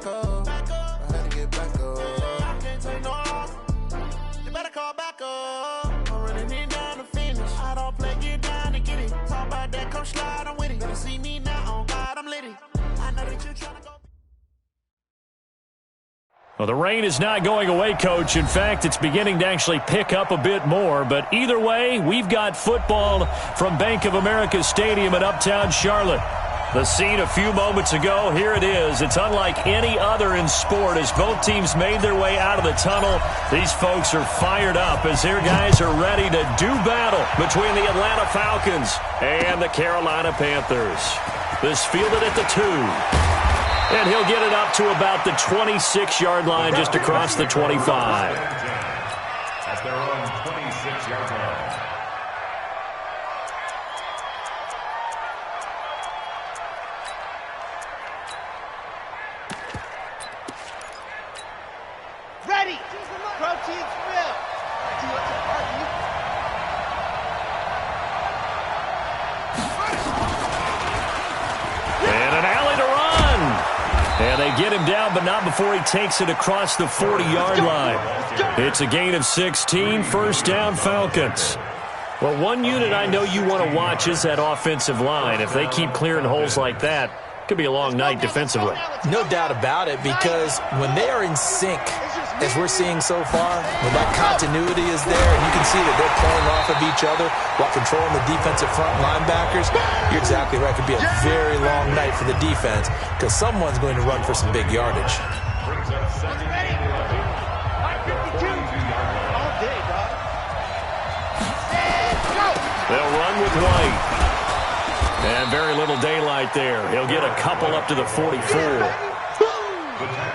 back up. I had to get back up. I can't take no loss. You better call back up. I'm running it down to finish. I don't play, get down to get it. Talk about that, come slide, I'm with it. Better see me now, on God, I'm litty. I know that you're trying to go. Well, the rain is not going away, Coach. In fact, it's beginning to actually pick up a bit more. But either way, we've got football from Bank of America Stadium in Uptown Charlotte. The scene a few moments ago, here it is. It's unlike any other in sport as both teams made their way out of the tunnel. These folks are fired up as their guys are ready to do battle between the Atlanta Falcons and the Carolina Panthers. This fielded at the 2. And he'll get it up to about the 26-yard line just across the 25. At their own 26-yard line. Ready! Protein fill! And an alley to run. And they get him down, but not before he takes it across the 40-yard line. It's a gain of 16, first down Falcons. Well, one unit I know you want to watch is that offensive line. If they keep clearing holes like that, it could be a long night defensively. No doubt about it, because when they are in sync, as we're seeing so far, when that continuity is there, and you can see that they're playing off of each other while controlling the defensive front linebackers, you're exactly right. It could be a very long night for the defense because someone's going to run for some big yardage. They'll run with White. And very little daylight there. He'll get a couple up to the 44.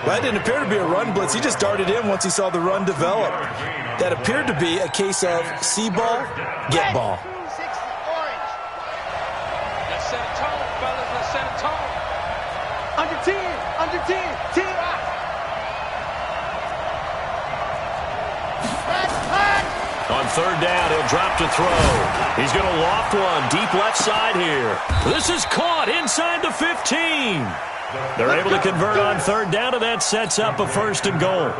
Well, that didn't appear to be a run blitz. He just darted in once he saw the run develop. That appeared to be a case of see ball, get ball. Let's set a tone, fellas. Let's set a tone. Under 10, under 10, 10. On third down, he'll drop to throw. He's going to loft one deep left side here. This is caught inside the 15. They're able to convert on third down, and that sets up a first and goal.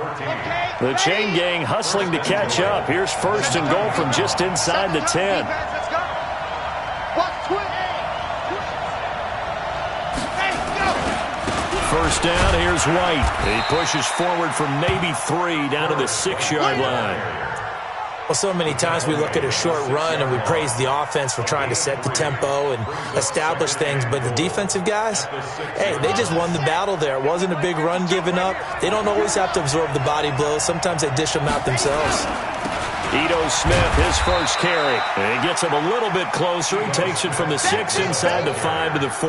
The chain gang hustling to catch up. Here's first and goal from just inside the 10. First down, here's White. He pushes forward from maybe 3 down to the 6-yard line. Well, so many times we look at a short run and we praise the offense for trying to set the tempo and establish things, but the defensive guys, hey, they just won the battle there. It wasn't a big run given up. They don't always have to absorb the body blows. Sometimes they dish them out themselves. Ito Smith, his first carry. And he gets him a little bit closer. He takes it from the 6 inside the 5 to the 4.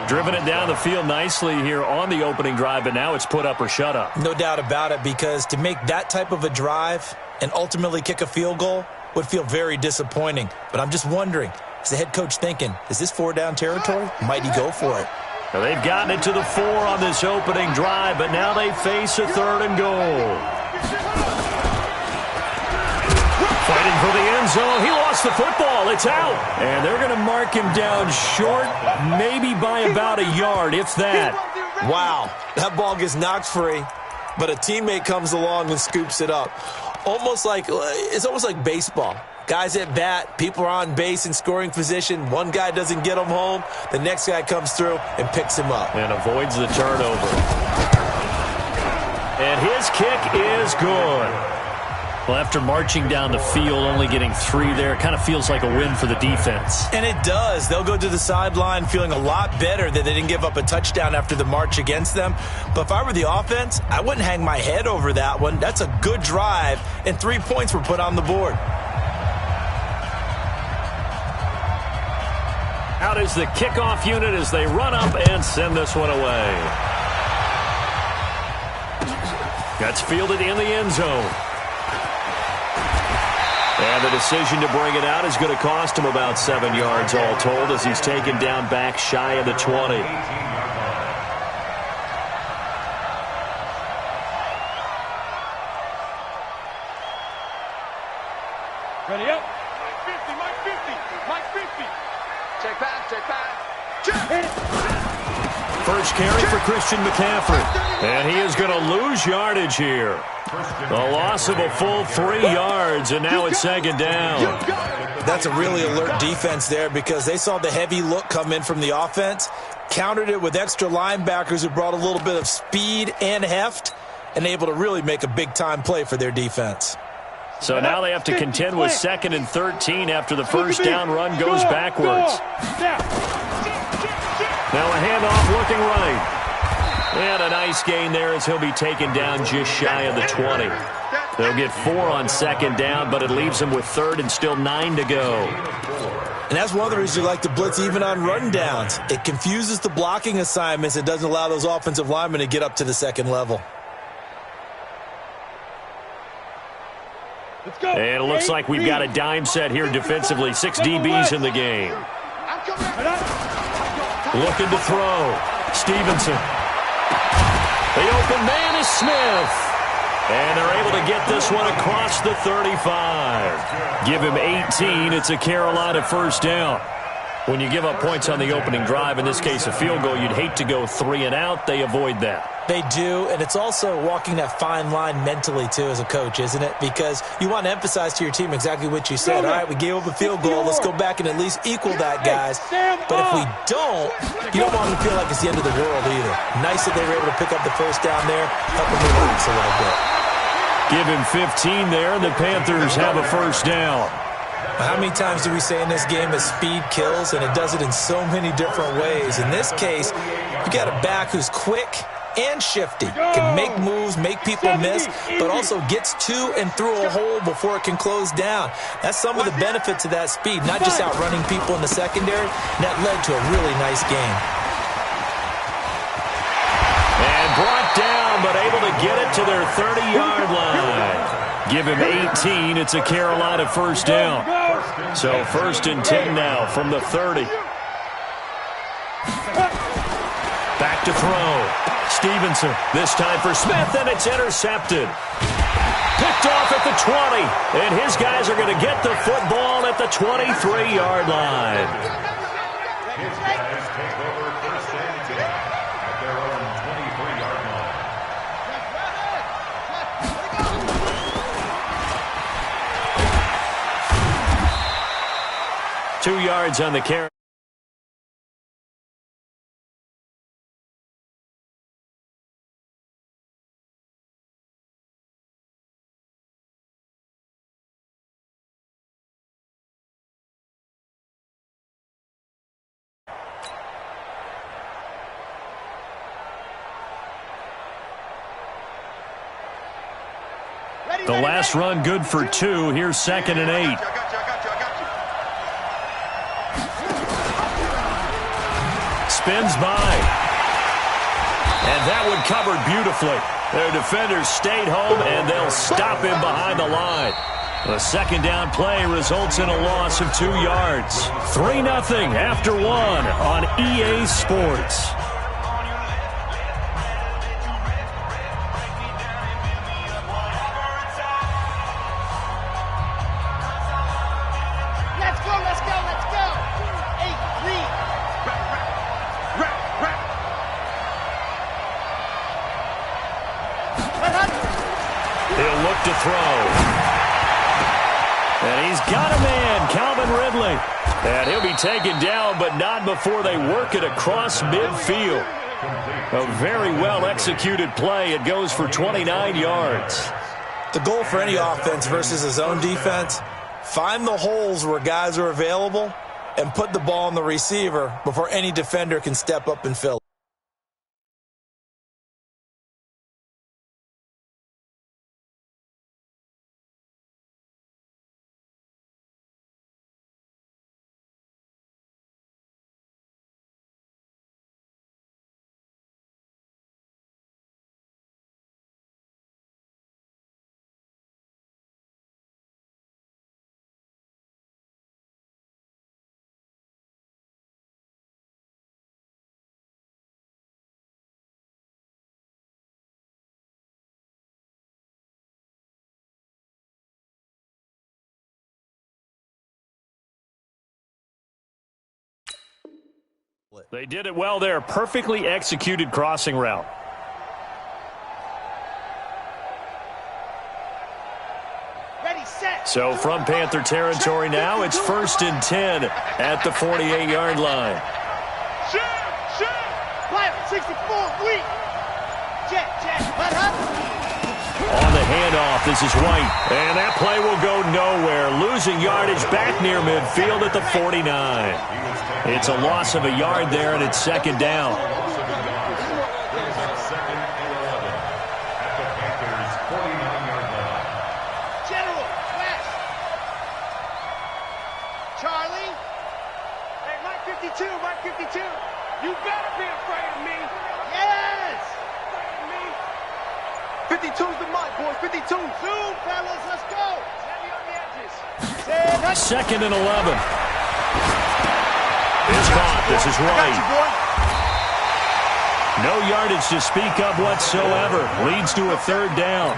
Driven it down the field nicely here on the opening drive, but now it's put up or shut up. No doubt about it, because to make that type of a drive and ultimately kick a field goal would feel very disappointing. But I'm just wondering, is the head coach thinking, is this 4-down territory? Might he go for it? Now they've gotten it to the 4 on this opening drive, but now they face a third and goal. Fighting for the end zone. He lost the football. It's out. And they're going to mark him down short, maybe by about a yard, if that. Wow. That ball gets knocked free, but a teammate comes along and scoops it up. It's almost like baseball. Guys at bat, people are on base in scoring position. One guy doesn't get him home. The next guy comes through and picks him up. And avoids the turnover. And his kick is good. Well, after marching down the field, only getting 3 there, kind of feels like a win for the defense. And it does. They'll go to the sideline feeling a lot better that they didn't give up a touchdown after the march against them. But if I were the offense, I wouldn't hang my head over that one. That's a good drive, and 3 points were put on the board. Out is the kickoff unit as they run up and send this one away. That's fielded in the end zone. And the decision to bring it out is going to cost him about 7 yards all told as he's taken down back shy of the 20. Ready up. Mike 50, Mike 50, Mike 50. Check back, check back. Check. Hit it. First carry for Christian McCaffrey. And he is going to lose yardage here. A loss of a full 3 yards, and now it's second down. That's a really alert defense there because they saw the heavy look come in from the offense, countered it with extra linebackers who brought a little bit of speed and heft, and able to really make a big-time play for their defense. So now they have to contend with 2nd and 13 after the first down run goes backwards. Now a handoff looking right. And a nice gain there as he'll be taken down just shy of the 20. They'll get 4 on second down, but it leaves them with 3rd and still 9 to go. And that's one of the reasons you like to blitz even on run downs. It confuses the blocking assignments. It doesn't allow those offensive linemen to get up to the second level. And it looks like we've got a dime set here defensively. 6 DBs in the game. Looking to throw. Stevenson. The open man is Smith. And they're able to get this one across the 35. Give him 18. It's a Carolina first down. When you give up points on the opening drive, in this case a field goal, you'd hate to go 3 and out. They avoid that. They do, and it's also walking that fine line mentally, too, as a coach, isn't it? Because you want to emphasize to your team exactly what you said. All right, we gave up a field goal. Let's go back and at least equal that, guys. But if we don't, you don't want them to feel like it's the end of the world either. Nice that they were able to pick up the first down there, help them relax a little bit. Give him 15 there, and the Panthers have a first down. How many times do we say in this game that speed kills, and it does it in so many different ways? In this case, you got a back who's quick and shifty, can make moves, make people miss, but also gets to and through a hole before it can close down. That's some of the benefits of that speed, not just outrunning people in the secondary. And that led to a really nice game. And brought down, but able to get it to their 30-yard line. Give him 18. It's a Carolina first down. So 1st and 10 now from the 30. Back to throw. Stevenson, this time for Smith, and it's intercepted. Picked off at the 20, and his guys are going to get the football at the 23-yard line. His guys take over 1st and 10 at their own 23-yard line. 2 yards on the carry. The last run good for 2. Here's 2nd and 8. Spins by. And that one covered beautifully. Their defenders stayed home, and they'll stop him behind the line. The second down play results in a loss of 2 yards. 3-0 after 1 on EA Sports. He'll look to throw. And he's got a man, Calvin Ridley. And he'll be taken down, but not before they work it across midfield. A very well-executed play. It goes for 29 yards. The goal for any offense versus a zone defense, find the holes where guys are available and put the ball on the receiver before any defender can step up and fill it. They did it well there. Perfectly executed crossing route. Ready, set. So from Panther territory now, it's 1st and 10 at the 48-yard line. Shoot! Pilot 64, weak. Jet, let up. On the handoff, this is White. And that play will go nowhere. Losing yardage back near midfield at the 49. It's a loss of a yard there, and it's 2nd down. General, west. Charlie. Hey, Mike 52. You better be afraid of me. Yes. 52's the mark, boys. 52. Zoom, fellas, let's go. Heavy on the edges. 2nd and 11. It's caught. This is White. No yardage to speak of whatsoever. Leads to a 3rd down.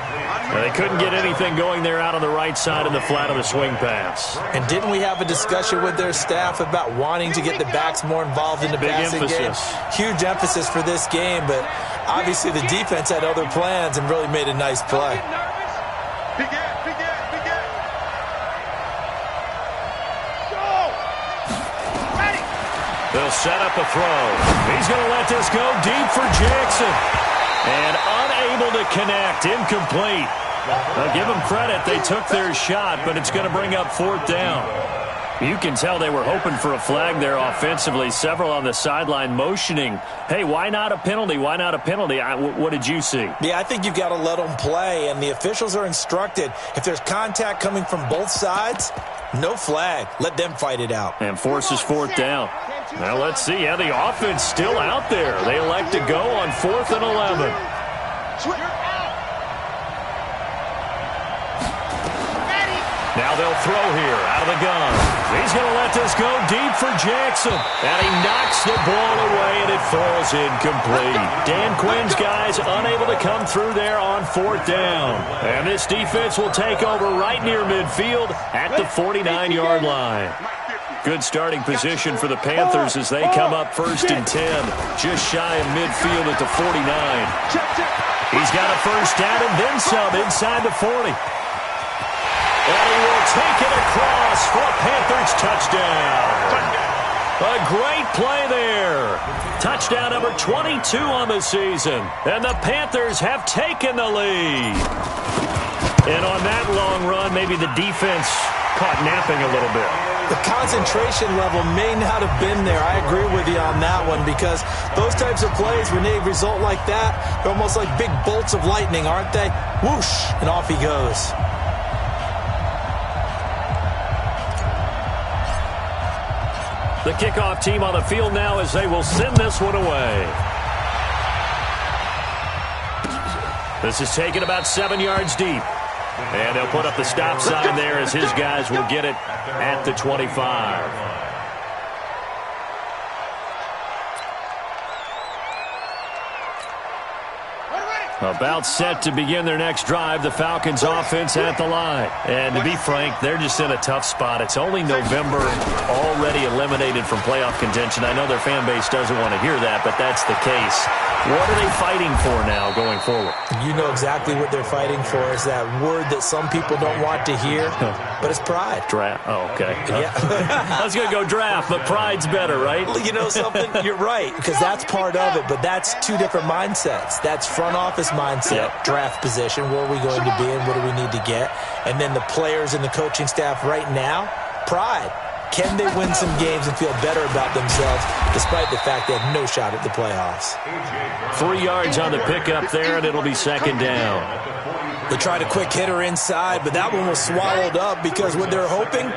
They couldn't get anything going there out on the right side of the flat of the swing pass. And didn't we have a discussion with their staff about wanting to get the backs more involved in the passing game? Huge emphasis for this game, but obviously the defense had other plans and really made a nice play. Big air. Go. Ready. They'll set up a throw. He's going to let this go deep for Jackson. And unable to connect. Incomplete. Now give them credit. They took their shot, but it's going to bring up 4th down. You can tell they were hoping for a flag there offensively. Several on the sideline motioning, hey, why not a penalty? Why not a penalty? What did you see? Yeah, I think you've got to let them play, and the officials are instructed. If there's contact coming from both sides, no flag. Let them fight it out. And forces 4th down. Now let's see. Yeah, the offense still out there. They elect to go on 4th and 11. Now they'll throw here out of the gun. He's going to let this go deep for Jackson. And he knocks the ball away, and it falls incomplete. Dan Quinn's guys unable to come through there on 4th down. And this defense will take over right near midfield at the 49-yard line. Good starting position for the Panthers as they come up 1st and 10. Just shy of midfield at the 49. He's got a 1st down and then some inside the 40. And he will take it across for a Panthers touchdown. A great play there. Touchdown number 22 on the season. And the Panthers have taken the lead. And on that long run, maybe the defense caught napping a little bit. The concentration level may not have been there. I agree with you on that one because those types of plays, when they result like that, they're almost like big bolts of lightning, aren't they? Whoosh, and off he goes. The kickoff team on the field now as they will send this one away. This is taken about 7 yards deep. And they'll put up the stop sign there as his guys will get it at the 25. About set to begin their next drive, the Falcons offense at the line. And to be frank, they're just in a tough spot. It's only November, already eliminated from playoff contention. I know their fan base doesn't want to hear that, but that's the case. What are they fighting for now going forward? You know exactly what they're fighting for is that word that some people don't want to hear, but it's pride. Draft. Oh, okay. Yeah. I was going to go draft, but pride's better, right? You know something? You're right, because that's part of it, but that's two different mindsets. That's front office mindset, draft position, where are we going to be and what do we need to get? And then the players and the coaching staff right now, pride. Can they win some games and feel better about themselves despite the fact they have no shot at the playoffs? 3 yards on the pickup there, and it'll be 2nd down. They tried a quick hitter inside, but that one was swallowed up because what they're hoping,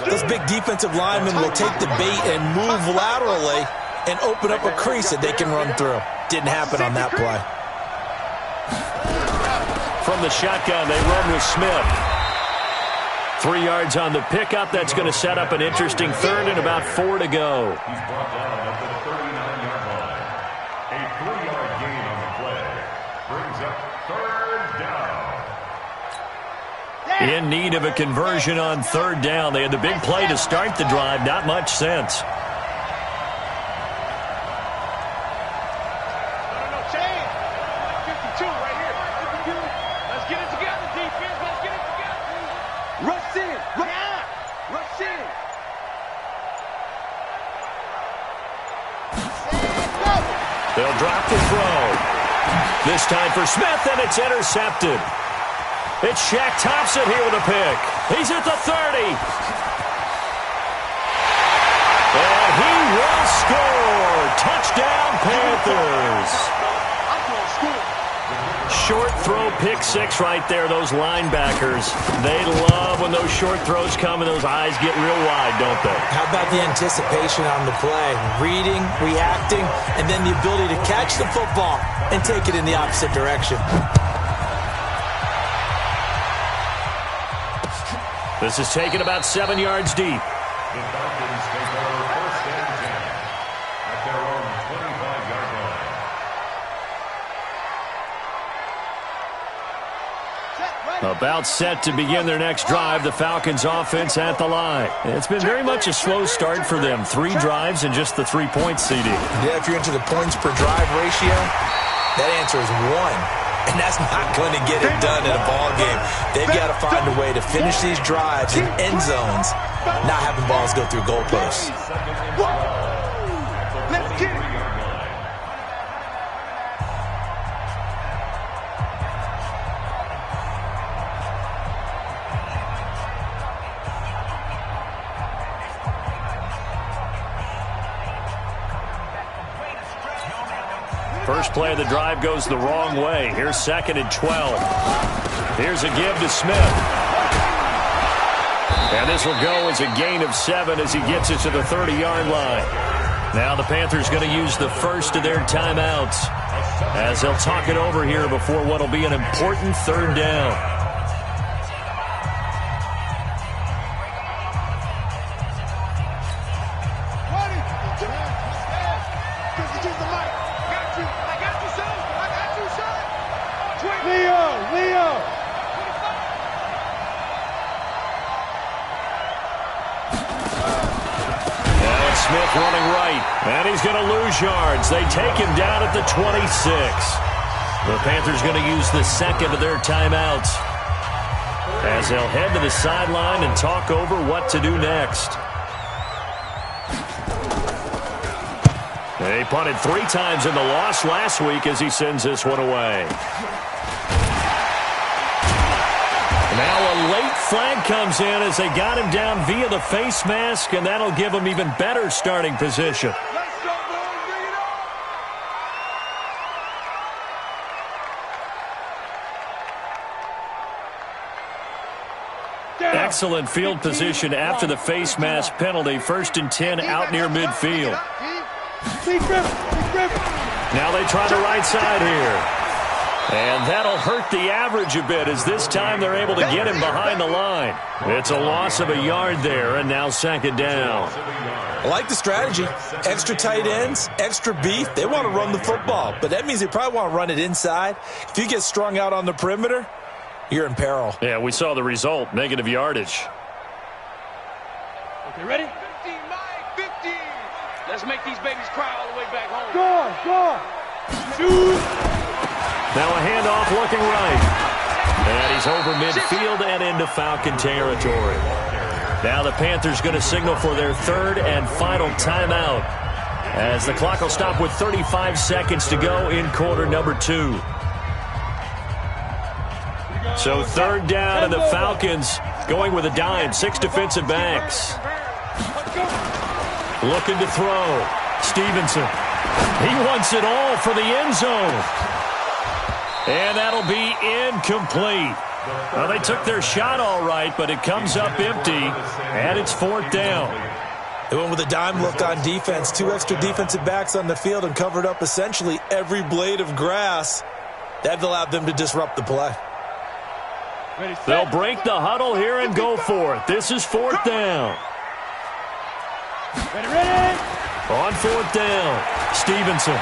those big defensive linemen will take the bait and move laterally and open up a crease that they can run through. Didn't happen on that play. From the shotgun, they run with Smith. 3 yards on the pickup. That's going to set up an interesting 3rd and about 4 to go. He's brought down at the 39-yard line. A 3-yard gain on the play brings up 3rd down. In need of a conversion on 3rd down. They had the big play to start the drive. Not much sense. They'll drop the throw. This time for Smith, and it's intercepted. It's Shaq Thompson here with a pick. He's at the 30. And he will score. Touchdown, Panthers. Short throw, pick six right there, those linebackers. They love when those short throws come and those eyes get real wide, don't they? How about the anticipation on the play? Reading, reacting, and then the ability to catch the football and take it in the opposite direction. This is taken about 7 yards deep. The Falcons take over first and 10 at their own 25-yard line. About set to begin their next drive, the Falcons offense at the line. It's been very much a slow start for them. 3 drives and just the 3-point CD. Yeah, if you're into the points per drive ratio, that answer is 1. And that's not going to get it done in a ball game. They've got to find a way to finish these drives in end zones, not having balls go through goalposts. Let's get it. First play of the drive goes the wrong way. Here's 2nd and 12. Here's a give to Smith. And this will go as a gain of 7 as he gets it to the 30-yard line. Now the Panthers going to use the first of their timeouts as they'll talk it over here before what will be an important 3rd down. Smith running right, and he's going to lose yards. They take him down at the 26. The Panthers going to use the 2nd of their timeouts as they'll head to the sideline and talk over what to do next. They punted 3 times in the loss last week as he sends this one away. Now a late flag comes in as they got him down via the face mask, and that'll give him even better starting position. Let's go, boys. Bring it on. Excellent field position after the face mask penalty. 1st and 10 out near midfield. Now they try the right side here. And that'll hurt the average a bit as this time they're able to get him behind the line. It's a loss of a yard there, and now 2nd down. I like the strategy. Extra tight ends, extra beef. They want to run the football, but that means they probably want to run it inside. If you get strung out on the perimeter, you're in peril. Yeah, we saw the result, negative yardage. Okay, ready? 15, Mike, 15. Let's make these babies cry all the way back home. Now a handoff looking right. And he's over midfield and into Falcon territory. Now the Panthers going to signal for their 3rd and final timeout as the clock will stop with 35 seconds to go in quarter number 2. So 3rd down, and the Falcons going with a dime. 6 defensive backs. Looking to throw. Stevenson. He wants it all for the end zone. And that'll be incomplete. Well, they took their shot all right, but it comes up empty, and it's 4th down. They went with a dime look on defense. 2 extra defensive backs on the field and covered up essentially every blade of grass. That allowed them to disrupt the play. They'll break the huddle here and go for it. This is 4th down. Ready. On 4th down, Stevenson.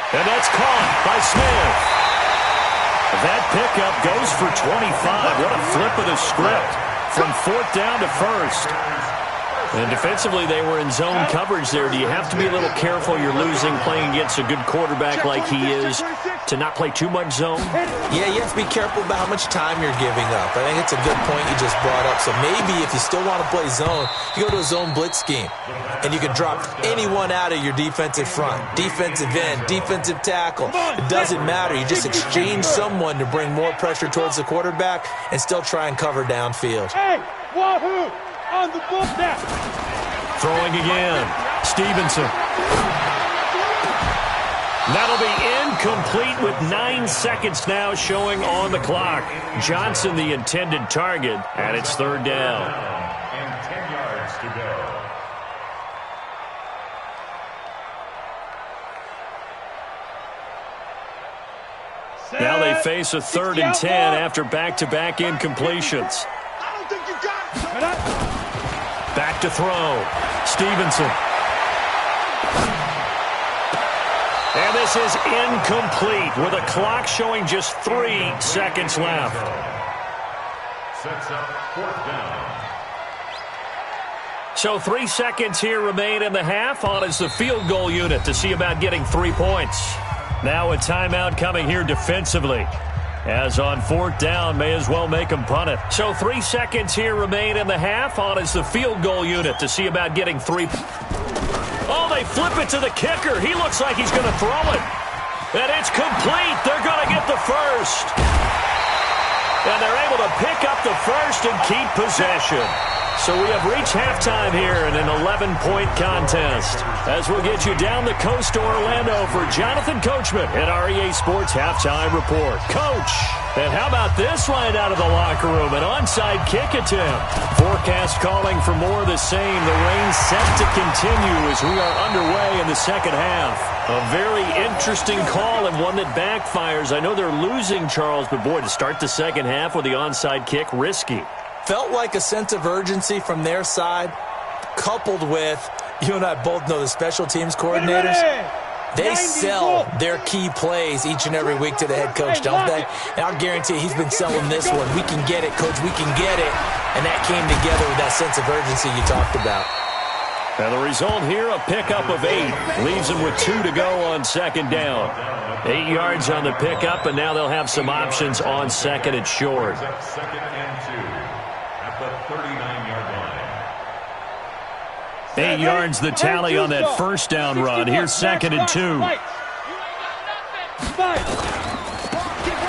And that's caught by Smith. That pickup goes for 25. What a flip of the script from 4th down to 1st. And defensively, they were in zone coverage there. Do you have to be a little careful? You're losing playing against a good quarterback like he is to not play too much zone? Yeah, you have to be careful about how much time you're giving up. I think it's a good point you just brought up. So maybe if you still want to play zone, you go to a zone blitz scheme. And you can drop anyone out of your defensive front. Defensive end, defensive tackle. It doesn't matter. You just exchange someone to bring more pressure towards the quarterback and still try and cover downfield. Hey, Wahoo! On the ball now. Throwing again. Stevenson. That'll be incomplete with 9 seconds now showing on the clock. Johnson the intended target, and it's third down. And 10 yards to go. Now they face a 3rd and 10 after back-to-back incompletions. I don't think you got it. Back to throw. Stevenson. And this is incomplete with a clock showing just 3 seconds left. Sets up 4th down. So 3 seconds here remain in the half. On is the field goal unit to see about getting 3 points. Now a timeout coming here defensively. As on 4th down, may as well make them punt it. So 3 seconds here remain in the half. On is the field goal unit to see about getting 3. Oh, they flip it to the kicker. He looks like he's going to throw it. And it's complete. They're going to get the first. And they're able to pick up the first and keep possession. So we have reached halftime here in an 11-point contest. As we'll get you down the coast to Orlando for Jonathan Coachman at REA Sports Halftime Report. Coach, and how about this right out of the locker room? An onside kick attempt. Forecast calling for more of the same. The rain set to continue as we are underway in the second half. A very interesting call and one that backfires. I know they're losing, Charles, but boy, to start the second half with the onside kick, risky. Felt like a sense of urgency from their side, coupled with, you and I both know the special teams coordinators. They sell their key plays each and every week to the head coach, don't they? And I'll guarantee you he's been selling this one. We can get it, coach, we can get it. And that came together with that sense of urgency you talked about. And the result here, a pickup of 8. Leaves them with 2 to go on second down. 8 yards on the pickup, and now they'll have some options on second and short. Second and 2. The 39-yard line. 8 yards the tally on that first down run. Here's second and 2.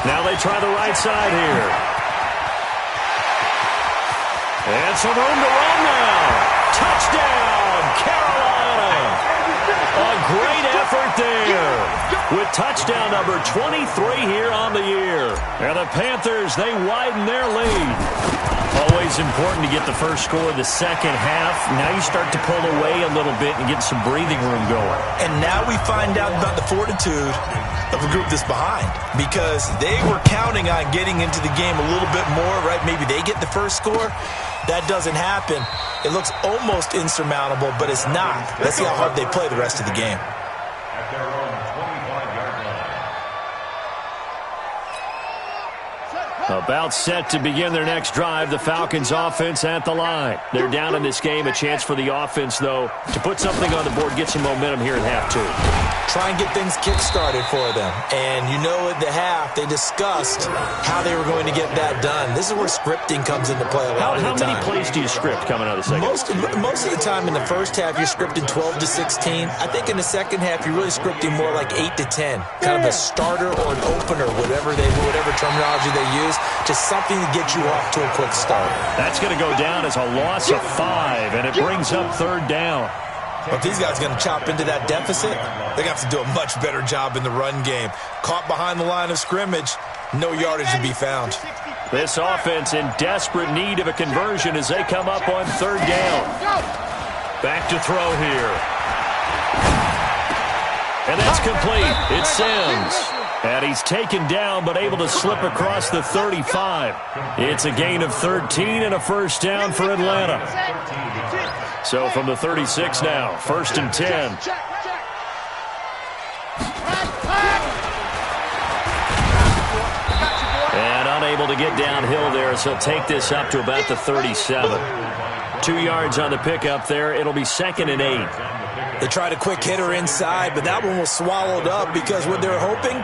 Now they try the right side here. And some room to run now. Touchdown, Carolina. A great effort there. With touchdown number 23 here on the year. And the Panthers, they widen their lead. Always important to get the first score of the second half. Now you start to pull away a little bit and get some breathing room going. And now we find out about the fortitude of a group that's behind, because they were counting on getting into the game a little bit more, right? Maybe they get the first score. That doesn't happen. It looks almost insurmountable, but it's not. Let's see how hard they play the rest of the game. At their own 25-yard line. About set to begin their next drive, the Falcons offense at the line. They're down in this game. A chance for the offense, though, to put something on the board, get some momentum here at half 2. Try and get things kick-started for them. And you know at the half, they discussed how they were going to get that done. This is where scripting comes into play a lot of the time. How many plays do you script coming out of the second? Most of the time in the first half, you're scripting 12 to 16. I think in the second half, you're really scripting more like 8 to 10. Kind of a starter or an opener, whatever terminology they use. Just something to get you off to a quick start. That's going to go down as a loss of 5, and it brings up third down. But if these guys are going to chop into that deficit, they're going to have to do a much better job in the run game. Caught behind the line of scrimmage, no yardage to be found. This offense in desperate need of a conversion as they come up on third down. Back to throw here. And that's complete. It's Sims. And he's taken down but able to slip across the 35. It's a gain of 13 and a first down for Atlanta. So from the 36 now, first and 10. And unable to get downhill there, so he'll take this up to about the 37. 2 yards on the pickup there. It'll be 2nd and 8. They tried a quick hitter inside, but that one was swallowed up because what they're hoping,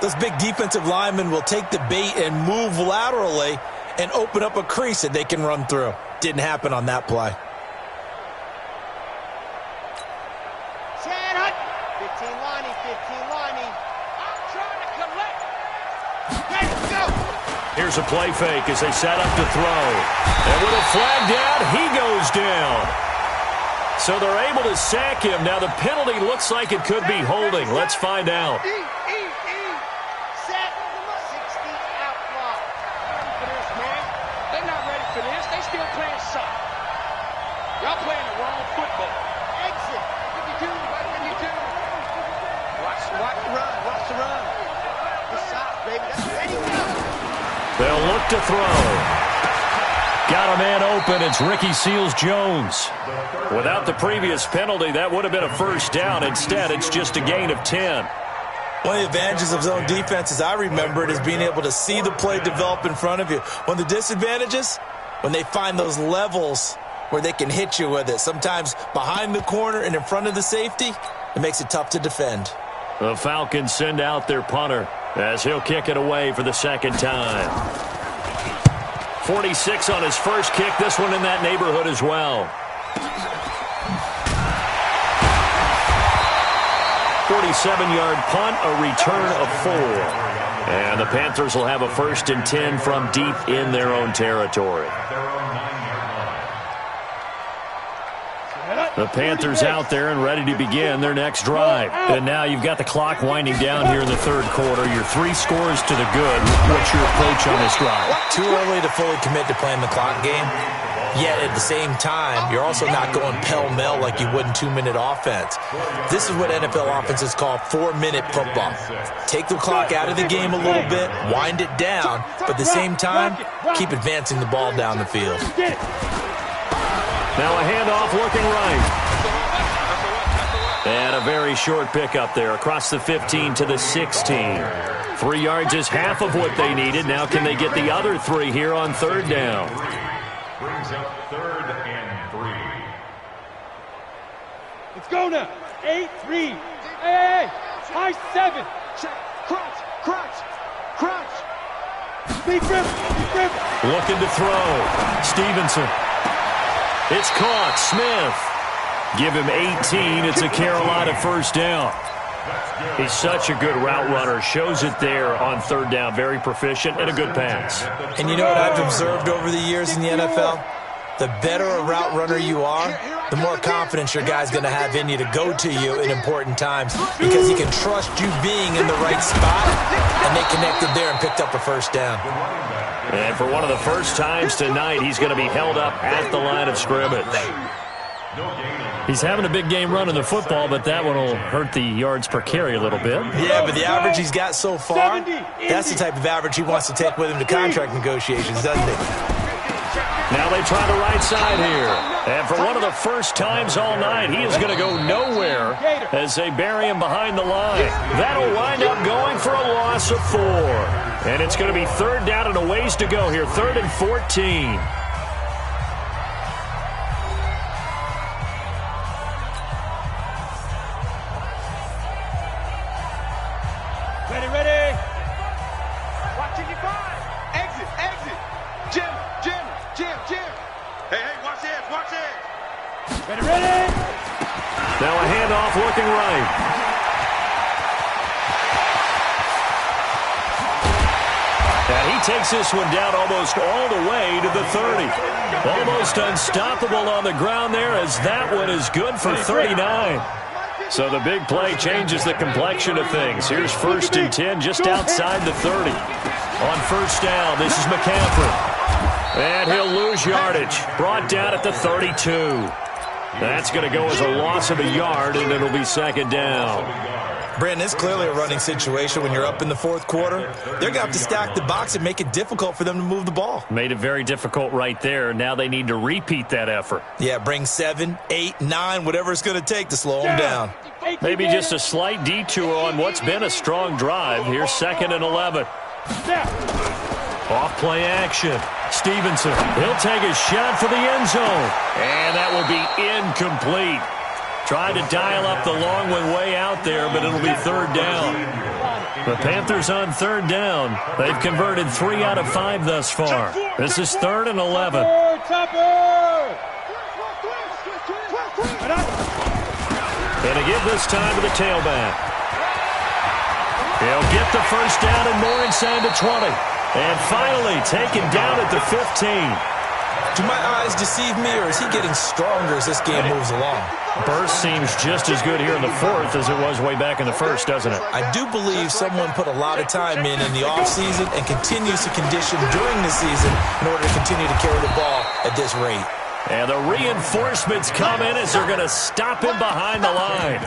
those big defensive linemen will take the bait and move laterally and open up a crease that they can run through. Didn't happen on that play. 15 lining, 15 lining. I'm trying to collect. Let's go. Here's a play fake as they set up to throw. And with a flag down, he goes down. So they're able to sack him. Now the penalty looks like it could be holding. Let's find out. Set 60 out block. Ready for this, man. They're not ready for this. They still playing soccer. Y'all playing the wrong football. Exit. 52 by 52. Watch the run. Watch the run. Good shot, baby. That's ready to go. They'll look to throw. Got a man open. It's Ricky Seals-Jones. Without the previous penalty, that would have been a first down. Instead, it's just a gain of 10. One of the advantages of zone defense, as I remember it, is being able to see the play develop in front of you. One of the disadvantages, when they find those levels where they can hit you with it, sometimes behind the corner and in front of the safety, it makes it tough to defend. The Falcons send out their punter as he'll kick it away for the second time. 46 on his first kick. This one in that neighborhood as well. 47-yard punt, a return of 4. And the Panthers will have a 1st and 10 from deep in their own territory. The Panthers out there and ready to begin their next drive. And now you've got the clock winding down here in the third quarter. You're 3 scores to the good. What's your approach on this drive? Too early to fully commit to playing the clock game. Yet at the same time, you're also not going pell-mell like you would in 2-minute offense. This is what NFL offenses call 4-minute football. Take the clock out of the game a little bit, wind it down, but at the same time, keep advancing the ball down the field. Now a handoff looking right. And a very short pickup there across the 15 to the 16. 3 yards is half of what they needed. Now can they get the other 3 here on third down? Brings up 3rd and 3. Let's go now. 8-3. Hey, high 7. Crunch, crunch, crunch. Big rip, big rip. Looking to throw. Stevenson. It's caught. Smith. Give him 18. It's a Carolina first down. He's such a good route runner. Shows it there on third down. Very proficient and a good pass. And you know what I've observed over the years in the NFL? The better a route runner you are, the more confidence your guy's going to have in you to go to you in important times because he can trust you being in the right spot, and they connected there and picked up a first down. And for one of the first times tonight, he's going to be held up at the line of scrimmage. He's having a big game running the football, but that one will hurt the yards per carry a little bit. Yeah, but the average he's got so far, that's the type of average he wants to take with him to contract negotiations, doesn't he? Now they try the right side here. And for one of the first times all night, he is going to go nowhere as they bury him behind the line. That'll wind up going for a loss of 4. And it's going to be third down and a ways to go here. 3rd and 14. Ready, ready. Watch it, you find. Exit, exit. Jim, Jim, Jim, Jim. Hey, hey, watch this, watch this. Ready, ready. Now a handoff looking right. And he takes this one down almost all the way to the 30. Almost unstoppable on the ground there as that one is good for 39. So the big play changes the complexion of things. Here's 1st and 10 just outside the 30. On first down, this is McCaffrey. And he'll lose yardage. Brought down at the 32. That's going to go as a loss of a yard, and it'll be 2nd down. Brandon, it's clearly a running situation when you're up in the 4th quarter. They're going to have to stack the box and make it difficult for them to move the ball. Made it very difficult right there. Now they need to repeat that effort. Yeah, bring 7, 8, 9, whatever it's going to take to slow them down. Maybe just a slight detour on what's been a strong drive. Here's 2nd and 11. Off play action. Stevenson, he'll take a shot for the end zone. And that will be incomplete. Tried to dial up the long one way out there, but it'll be third down. The Panthers on third down. They've converted 3 out of 5 thus far. This is 3rd and 11. And a give this time to the tailback. He'll get the first down and more inside the 20. And finally taken down at the 15. Do my eyes deceive me, or is he getting stronger as this game moves along? Burst seems just as good here in the 4th as it was way back in the 1st, doesn't it? I do believe someone put a lot of time in the offseason and continues to condition during the season in order to continue to carry the ball at this rate. And the reinforcements come in as they're going to stop him behind the line.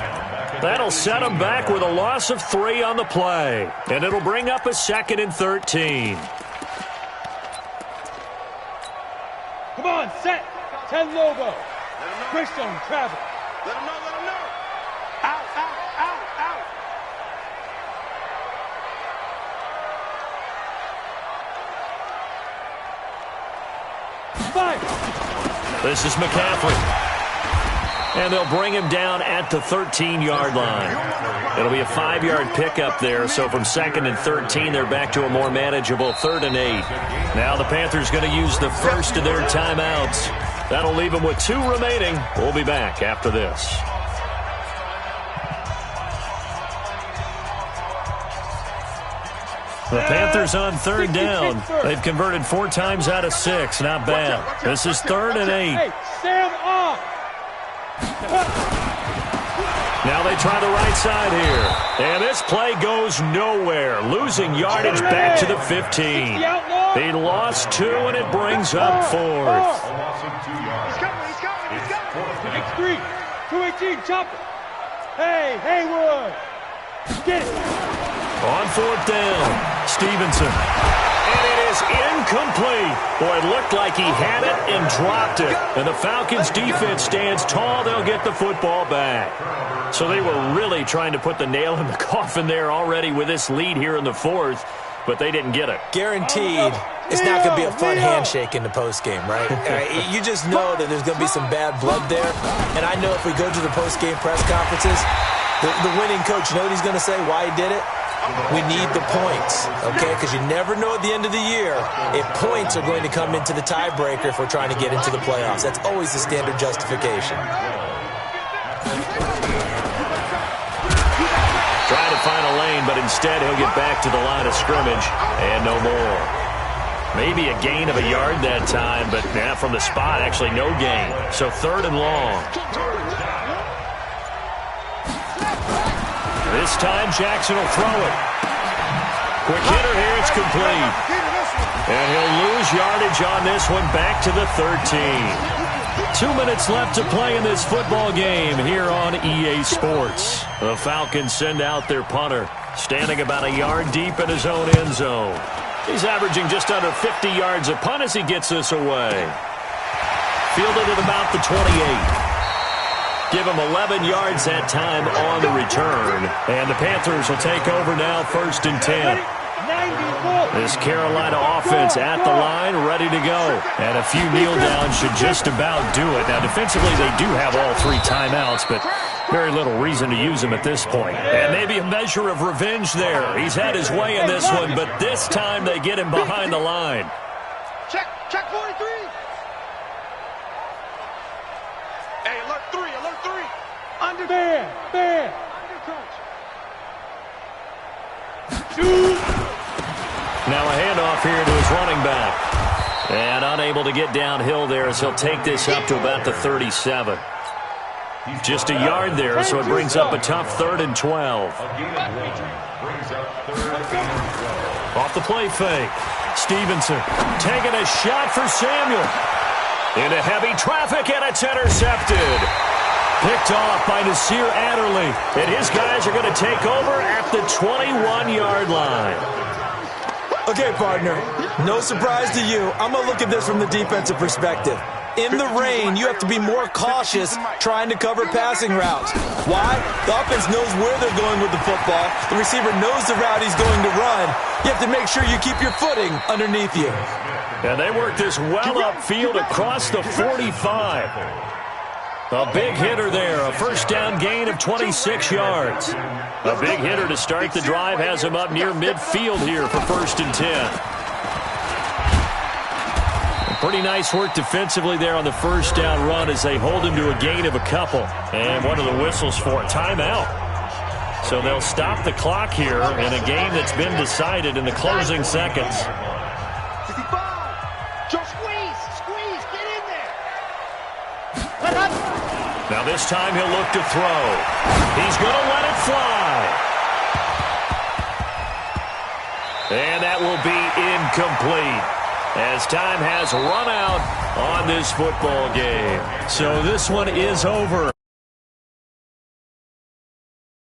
That'll set him back with a loss of 3 on the play. And it'll bring up a 2nd and 13. Come on, set. Ted Lobo. Christian Travis. Let him know, let him know. Out, out, out, out. Five. This is McCaffrey. And they'll bring him down at the 13-yard line. It'll be a 5-yard pickup there, so from 2nd and 13, they're back to a more manageable 3rd and 8. Now the Panthers going to use the first of their timeouts. That'll leave them with 2 remaining. We'll be back after this. The Panthers on third down. They've converted 4 times out of 6. Not bad. This is 3rd and 8. Hey, Sam off. Now they try the right side here. And this play goes nowhere. Losing yardage back to the 15. He lost 2, and it brings up 4th. X3, 218, chop it. Hey, Haywood. Get it. On 4th down, Stevenson. And it is incomplete. Boy, it looked like he had it and dropped it. And the Falcons' defense stands tall. They'll get the football back. So they were really trying to put the nail in the coffin there already with this lead here in the 4th, but they didn't get it. Guaranteed, it's not going to be a fun handshake in the postgame, right? You just know that there's going to be some bad blood there. And I know if we go to the postgame press conferences, the winning coach, you know what he's going to say, why he did it? We need the points, okay? Because you never know at the end of the year if points are going to come into the tiebreaker if we're trying to get into the playoffs. That's always the standard justification. Trying to find a lane, but instead he'll get back to the line of scrimmage and no more. Maybe a gain of a yard that time, but yeah, from the spot, actually no gain. So 3rd and long. This time Jackson will throw it. Quick hitter here, it's complete. And he'll lose yardage on this one, back to the 13. 2 minutes left to play in this football game here on EA Sports. The Falcons send out their punter, standing about a yard deep in his own end zone. He's averaging just under 50 yards a punt as he gets this away. Fielded at about the 28. Give him 11 yards that time on the return. And the Panthers will take over now, 1st and 10. This Carolina offense at the line, ready to go. And a few kneel downs should just about do it. Now, defensively, they do have all 3 timeouts, but very little reason to use them at this point. And maybe a measure of revenge there. He's had his way in this one, but this time they get him behind the line. Check 43. Hey, alert 3, alert 3. Under there. Under coach. Shoot. Now a handoff here to his running back. And unable to get downhill there as he'll take this up to about the 37. Just a yard there, so it brings up a tough 3rd and 12. Off the play fake. Stevenson taking a shot for Samuel. Into heavy traffic, and it's intercepted. Picked off by Nasir Adderley. And his guys are going to take over at the 21-yard line. Okay, partner, no surprise to you. I'm going to look at this from the defensive perspective. In the rain, you have to be more cautious trying to cover passing routes. Why? The offense knows where they're going with the football. The receiver knows the route he's going to run. You have to make sure you keep your footing underneath you. And they work this well upfield across the 45. A big hitter there, a first down gain of 26 yards. A big hitter to start the drive has him up near midfield here for 1st and 10. Pretty nice work defensively there on the first down run as they hold him to a gain of a couple. And one of the whistles for a timeout. So they'll stop the clock here in a game that's been decided in the closing seconds. 55. Just squeeze, get in there. Now this time he'll look to throw. He's going to let it fly. And that will be incomplete, as time has run out on this football game. So this one is over.